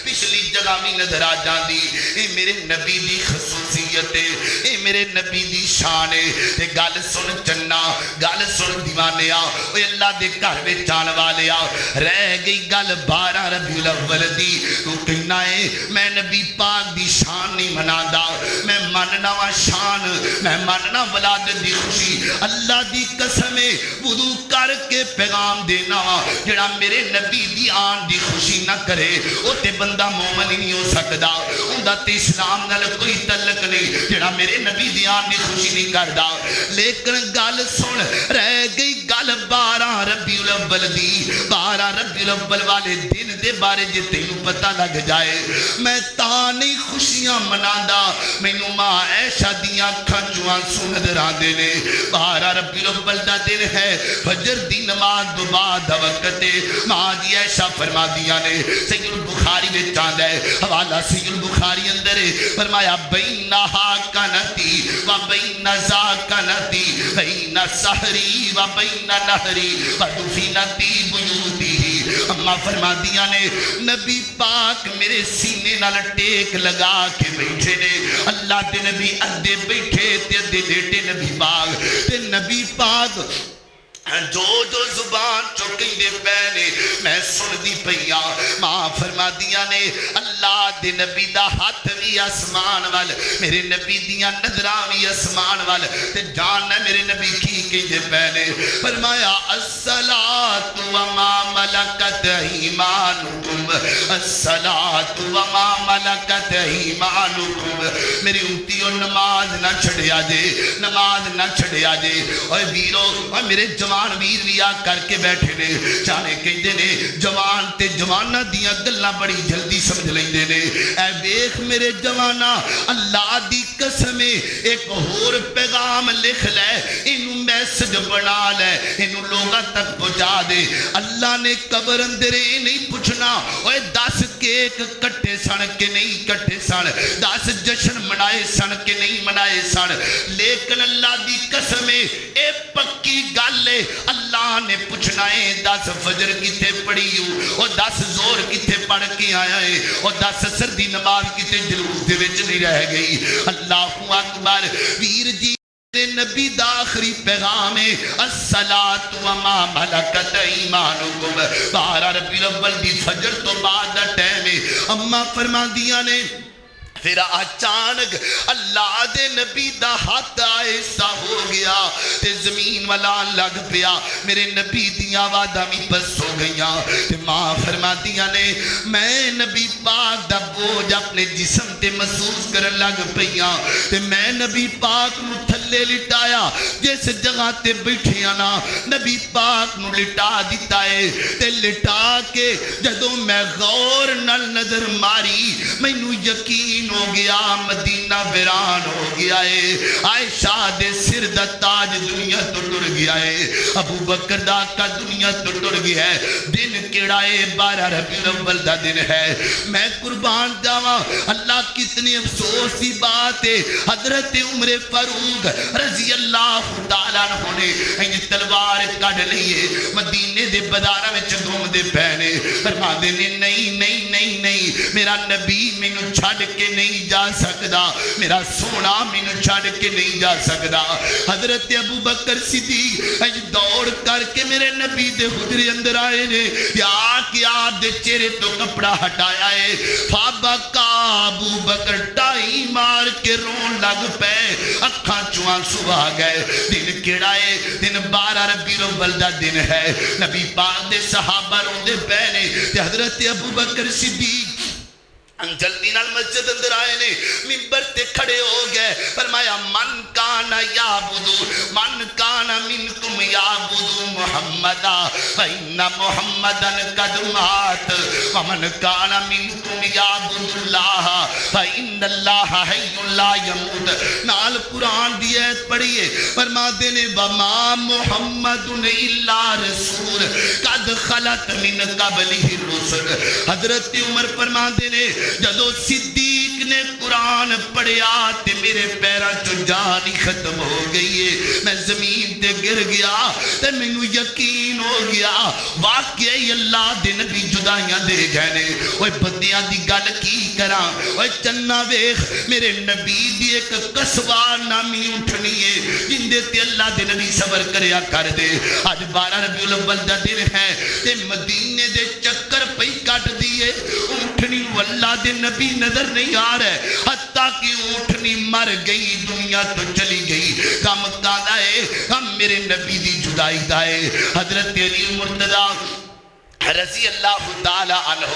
پچھلی جگہ بھی نظر آ جاندی اے میرے نبی دی خصوصیت ہے اے میرے نبی دی شان ہے گل سن چنا گل سن دیوانیا اے اللہ دے گھر میں جان والیا رہ گئی گل 12 ربیع الاول دی تو کہنا ہے میں نبی پاک دی شان نہیں منادا میں مننا وا شان میں مننا ولادت دی خوشی اللہ دی قسم ہے وضو کر کے پیغام دینا جڑا میرے نبی دی آن دی خوشی نہ کرے او تے بندہ مومن ہی نہیں ہو سکدا اوندا تے اسلام نال کوئی تعلق نہیں جڑا میرے نبی دی آن دی خوشی نہیں کردا لیکن گل سن رہ گئی گل 12 ربیع الاول دی 12 ربیع الاول والے دن دے بارے جے تینوں پتہ لگ جائے میں تا نہیں خوشیاں مناندا مینوں ماں عائشہ دیاں کھنجواں نظر آندے نے 12 ربیع الاول دا دن ہے فجر دی نماز دو بعد وقت ماں دی عائشہ فرما دیا نے سید البخاری میں چاندہ ہے حوالہ سید البخاری اندر ہے فرمایا بینہا کنتی و بین زاکنتی بین سحری و بین نہری و دفینتی بیوتی اما فرما دیا نے نبی پاک میرے سینے نال ٹیک لگا کے بیٹھے نے اللہ دے نبی ادھے بیٹھے تے ادھے لیٹے نبی پاک تے نبی پاک جو زبان چوکیں دے پہنے میں سن دی پہیا ماں فرما دیا نے اللہ دے نبی دا ہاتھ بھی اسمان وال میرے نبی دیا نظران بھی اسمان وال تے جاننا میرے نبی کی کہیں دے پہنے فرمایا الصلاة وما ملکت ایمانکم الصلاة وما ملکت ایمانکم میری امتیوں نماز نہ چھڑیا جے نماز نہ چھڑیا جے اور بیرو اور میرے جوان ویر ویا کر کے بیٹھے نے چاہنے کہندے نے جوان تے جوانہ دیاں گلاں بڑی جلدی سمجھ لیندے نے اے ویکھ میرے جوانہ اللہ دی قسم ایک اور پیغام لکھ لے اینو میسج بنا لے اینو لوگاں تک پہنچا دے اللہ نے قبر اندر نہیں پوچھنا اوے 10 کیک کٹے سن کہ نہیں کٹے سن, 10 جشن منائے سن کہ نہیں منائے سن, لیکن اللہ دی قسم اے پکی گل ہے اللہ نے پوچھنا ہے 10 فجر کتے پڑھی ہو, 10 زور کتے پڑھ کے آیا ہے, 10 سردی نماز کتے جلوس دے وچ نہیں رہ گئی. اللہ اکبر. ویر جی نبی دا آخری پیغام ہے الصلاۃ وما ملکت ایمانکم. 12 ربیع الاول دی فجر تو بعد دا ٹائم ہے. اماں فرما دیاں نے پھر اچانک اللہ دے نبی دا ہاتھ ایسا ہو گیا تے زمین والا لگ پیا, میرے نبی دیاں آوازاں بھی بس ہو گئیاں تے ماں فرماندیاں نے میں نبی پاک دا بوجھ اپنے جسم تے محسوس کرن لگ پیاں تے میں نبی پاک نو تھلے لٹایا, جس جگہ تے بیٹھیاں نا نبی پاک نو لٹا دیتا ہے تے لٹا کے جدوں میں غور نال نظر ماری مینوں یقین ہو گیا مدینہ ویران ہو گیا ہے, عائشہ دے سر دا تاج دنیا تو ٹر گیا ہے, ابو بکر دا کا دنیا تو ٹر گیا ہے. دن کیڑا ہے 12 ربیع الاول دا دن ہے. میں قربان جاواں اللہ کتنی افسوس کی بات ہے, حضرت عمر فاروق رضی اللہ تعالیٰ عنہ نے انج تلوار کڈ لئی مدینے دے بازاراں وچ گھومدے پے نے, فرماندے نے نہیں نہیں نہیں نہیں میرا نبی مینوں چھڈ کے نہیں جا سکدا, میرا سونا مینوں چھڈ کے نہیں جا سکدا. حضرت ابو بکر صدیق اج دوڑ کر کے میرے نبی دے حجرے اندر آئے نے, یا کیا دے چہرے تو کپڑا ہٹایا ہے. فابکا ابو بکر ٹائی مار کے رون لگ پے, اکھاں چوں آنسو آ گئے. دن کیڑا ہے, دن 12 ربیع الاول دا دن ہے. نبی پاک دے صحابہ روندے پے نے تے حضرت ابو بکر صدیق جلدی نال مسجد اندر آئے نے, منبر تے کھڑے ہو گئے, فرمایا من کانا یعبدو من کانا منکم یعبدو محمدا فإن محمدن قد مات ومن کانا منکم یعبد اللہ فإن اللہ حی لا یموت. نال قرآن دی ایت پڑھیے, فرما دینے وما محمد الا رسول قد خلت من قبلہ الرسل. حضرت عمر فرما دینے جدو صدیق نے قرآن پڑھیا تے میرے پیراں چوں جان ہی ختم ہو گئی ہے, میں زمین تے گر گیا تے مینوں یقین ہو گیا واقعی اللہ دے نبی جدائیاں دے گئے نے. اوے بندیاں دی گل کی کراں, اوے چنا ویکھ میرے نبی دی ایک قصوا نامی اٹھنی ہے جن دے تے اللہ دے نبی صبر کریا کر دے. اج 12 ربیع الاول دا دن ہے تے مدینے دے چکر پئی کٹ دیے, اٹھنی اللہ دے نبی نظر نہیں آ رہے, حتیٰ کہ اٹھنی مر گئی دنیا تو چلی گئی. کم کادا ہے ہم میرے نبی دی جدائی دائے. حضرت علی مرتضی رضی اللہ تعالیٰ عنہ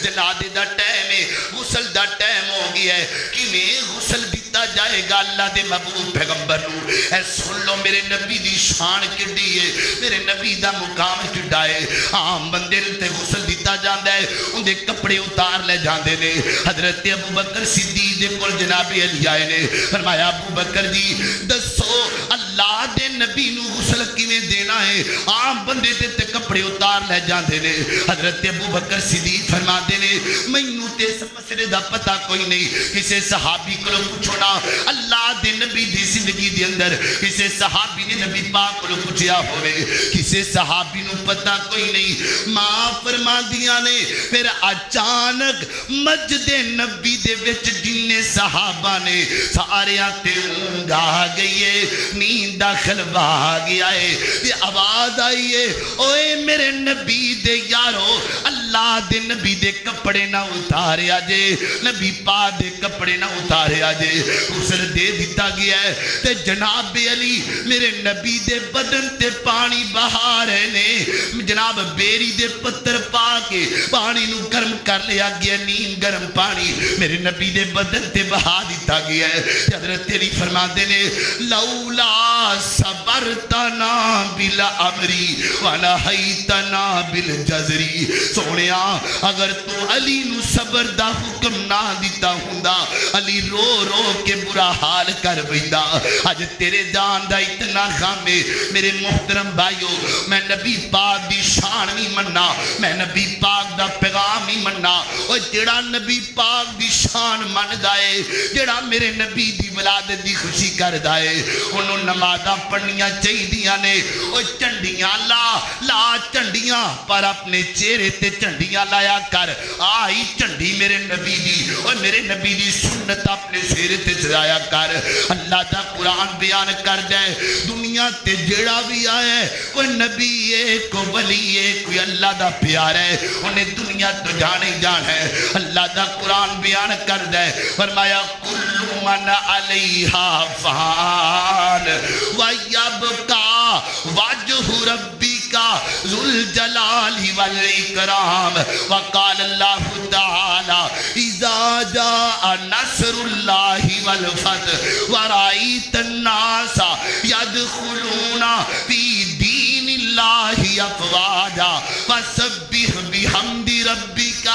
جنازے دا ٹائم ہے, غسل دا ٹائم ہو گیا ہے, کیویں غسل دیتا جائے گا اللہ دے محبوب پیغمبر نو. اے سن لو میرے نبی دی شان کڈی ہے, میرے نبی دا مقام کڈا ہے. عام بندے تے غسل دیتا جاندا ہے, اون دے کپڑے اتار لے جاندے نے. حضرت ابو بکر صدیق دے کول جناب علی آئے نے, فرمایا ابو بکر جی دسو اللہ دے نبی نو غسل کیویں دینا ہے, عام بندے تے کپڑے اتار لے جاندے نے. حضرت ابو بکر صدیق فرماتے نے مینوں تے اس مسئلے دا پتہ کوئی نہیں, کسے صحابی کو پوچھو نا اللہ دے نبی دی زندگی دے اندر کسے صحابی نے نبی پاک کو پوچھیا ہوئے, کسے صحابی نو پتہ کوئی نہیں. ماں فرماندیاں نے پھر اچانک مسجد نبی دے وچ جننے صحابہ نے ساریاں تے اونگ آ گئی ہے, نیند داخل آ گیا ہے, یہ آواز آئی ہے اوے میرے نبی دے یارو اللہ دے نبی دے کپڑے نہ اتاریا جے, نبی پاک دے کپڑے نہ اتاریا جے. غسل دے دیتا گیا ہے تے جناب علی میرے نبی دے بدن تے پانی بہا رہے نے, جناب بیری دے پتر پا کے پانی نو گرم کر لیا گیا, نیم گرم پانی میرے نبی دے بدن تے بہا دیتا گیا ہے. حضرت علی فرماتے نے لولا صبرتنا بالامری ونہیتنا بالجزری, سونے سونے اگر تو علی نو صبر دا حکم نہ دیتا ہوندا علی رو رو کے برا حال کر بیندہ آج تیرے جان دا اتنا غم ہے میرے محترم بھائیو میں نبی پاک دی شان بھی مننا میں نبی پاک دا پیغام بھی مننا اور جڑا نبی پاک دی شان من دائے جڑا میرے نبی دی ولادت دی خوشی کر دائے انہوں نمازہ پڑھنیاں چاہی دیا نے اور چنڈیاں لا چنڈیاں پر اپنے چہرے تے چنڈیاں لایا کر آئی چنڈی میرے نبی دی اور میرے نبی دی سنت اپنے چہرے تے چلایا کر اللہ دا قرآن بیان کر جائے دنیا تے جڑا بھی آئے کوئی نبی ہے کوئی ولی ہے کوئی اللہ دا پیار ہے انہیں دنیا تو جانے جان ہے اللہ دا قرآن بیان کر جائے فرمایا کل من علیہا فان ویبقا وجہ ربی کا ذو الجلال والاکرام وقال اللہ تعالی اذا جاء نصر اللہ والفتح ورائیت الناس یدخلون فی دین اللہ افواجا فسبح بحمد ربک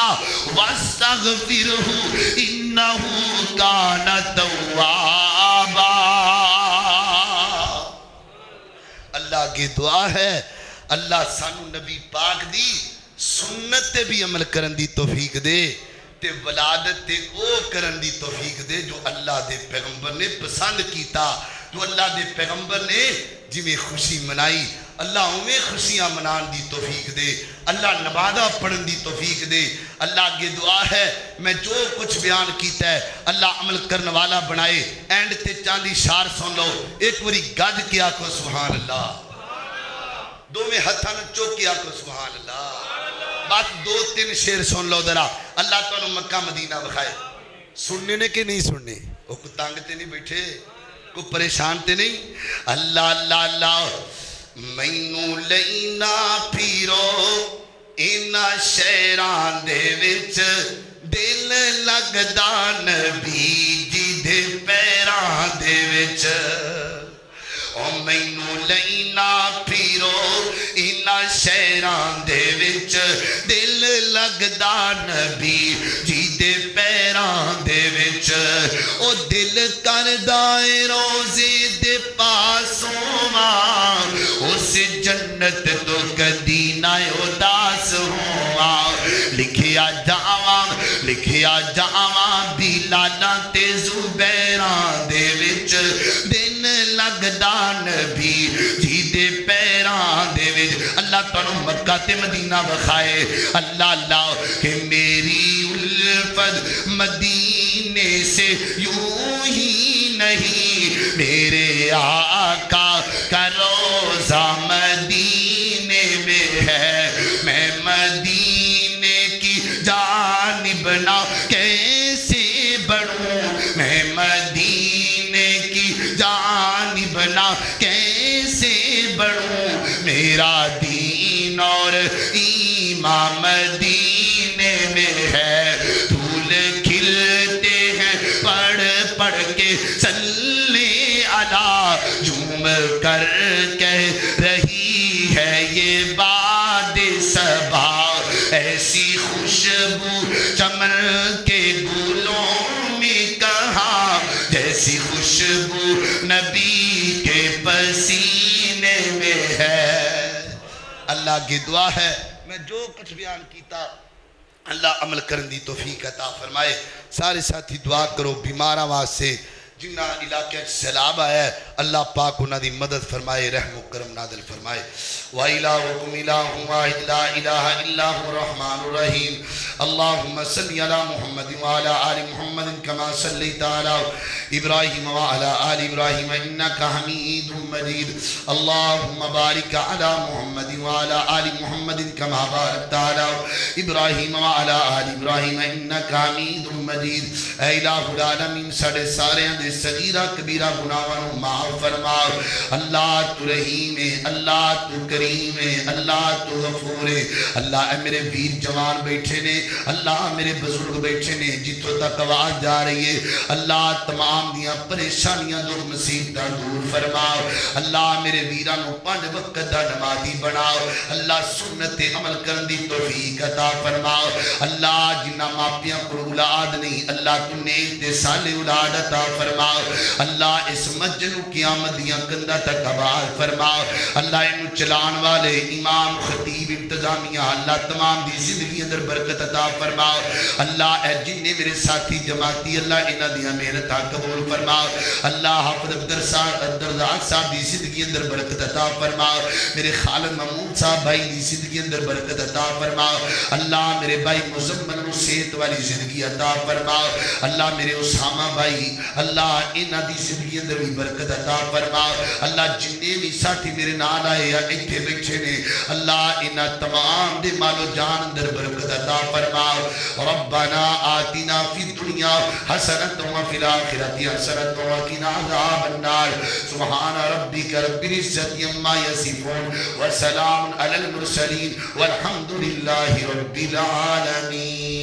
واستغفرہ انہ کان توابا اللہ کی دعا ہے اللہ سانو نبی پاک دی سنت بھی عمل کرن دی توفیق دے تے ولادت تے او کرن دی توفیق دے جو اللہ دے پیغمبر نے پسند کیتا جو اللہ دے پیغمبر نے جی میں خوشی منائی اللہ ہمیں خوشیاں منان دی توفیق دے اللہ نمازہ پڑھن دی توفیق دے اللہ کی دعا ہے میں جو کچھ بیان کیتا ہے اللہ عمل کرنے والا بنائے اینڈ تے چاندی شار سن لو ایک وری گج کیا کو سبحان اللہ دو میں ہتھاں چوک کیا کو سبحان اللہ بات دو تین شیر سن لو ذرا اللہ تعالیٰ مکہ مدینہ بخائے سننے نے کہ نہیں سننے وہ کو تانگ تے نہیں بیٹھے کو پریشان تے نہیں اللہ اللہ اللہ مینوں لینا پیرو اینا شیران دے وچ دل لگدا نبی جی دے پیران دے وچ او مینوں لینا پیرو اینا شیران دے وچ دل لگدا نبی جی دے پیران دے وچ او دل کردا اے روزے دے پاسوں اس جنت تو کدی نہ اداس ہوا لکھیا جاواں بلالاں تے زبیراں دے وچ دن لگدا نبی جی دے پیراں دے وچ اللہ تعالیٰ مکہ تے مدینہ بخائے اللہ اللہ کہ میری الفت مدینے سے یوں ہی نہیں میرے آقا کا روزہ مدینے میں ہے میں مدینے کی جانب نہ کیسے بڑھوں میں مدینے کی جانب نہ کیسے بڑھوں میرا دین اور ایمان مدینے میں ہے پھول کھلتے ہیں پڑھ کے صلی علی جھوم کر کہہ رہی ہے یہ باد صبا ایسی خوشبو چمن کے گلوں میں کہاں جیسی خوشبو نبی کے پسینے میں ہے اللہ کی دعا ہے میں جو کچھ بیان کیتا اللہ عمل کرن دی توفیق عطا فرمائے سارے ساتھی دعا کرو بیماراں واسطے جنہ علاقے سیلاب آیا ہے اللہ پاک انہاں دی مدد فرمائے رحم و کرم نازل فرمائے وَإِلَٰهُكُمْ إِلَٰهٌ وَاحِدٌ لَا إِلَٰهَ إِلَّا هُوَ الرَّحْمَٰنُ الرَّحِيمُ اللهم صل على محمد وعلى آل محمد كما صليت على إبراهيم وعلى آل إبراهيم إنك حميد مجيد اللهم بارك على محمد وعلى آل محمد كما باركت على إبراهيم وعلى آل إبراهيم إنك حميد مجيد اے الہ العالمین ساڑے سارے میرے صغیرہ کبیرہ گناہاں نو معاف فرما اللہ تو رحیم ہے اللہ تو کریم ہے اللہ تو غفور ہے اللہ اے میرے ویر جوان بیٹھے نے اللہ میرے بزرگ بیٹھے نے جتوں تک آواز جا رہی ہے اللہ تمام دیاں پریشانیاں دور مصیبتاں دور فرما اللہ میرے ویرانو 5 وقت دا نمازی بناؤ اللہ سنت عمل کرن دی توفیق عطا فرما اللہ جنہ ماپیاں کو اولاد نہیں اللہ تو نیک دے سالے اولاد عطا فرما اللہ اس مسجد نو قیامت دیاں گندہ تک آباد فرما اللہ انو چلان والے امام خطیب انتظامیہ اللہ تمام دی زندگی اندر برکت عطا فرما اللہ اے جننے میرے ساتھی جماعتی اللہ انہ دیاں محنت قبول فرما اللہ حافظ عبدالرزاق صاحب دی زندگی اندر برکت عطا فرما میرے خالد محمود صاحب بھائی دی زندگی اندر برکت عطا فرما اللہ میرے بھائی مزمل و صحت والی زندگی عطا فرما اللہ میرے اسامہ بھائی اللہ انہ دی زندگی اندر بھی برکت عطا فرما اللہ جننے بھی ساتھی میرے نال آئے یا ایتھے بیٹھے نے اللہ انہ تمام دے مال و جان اندر برکت عطا فرما ربنا آتنا فی الدنیا حسنۃ و فی الآخرۃ حسنۃ و قنا عذاب النار سبحان ربک رب العزۃ عما یصفون وسلام علی المرسلین والحمد للہ رب العالمین.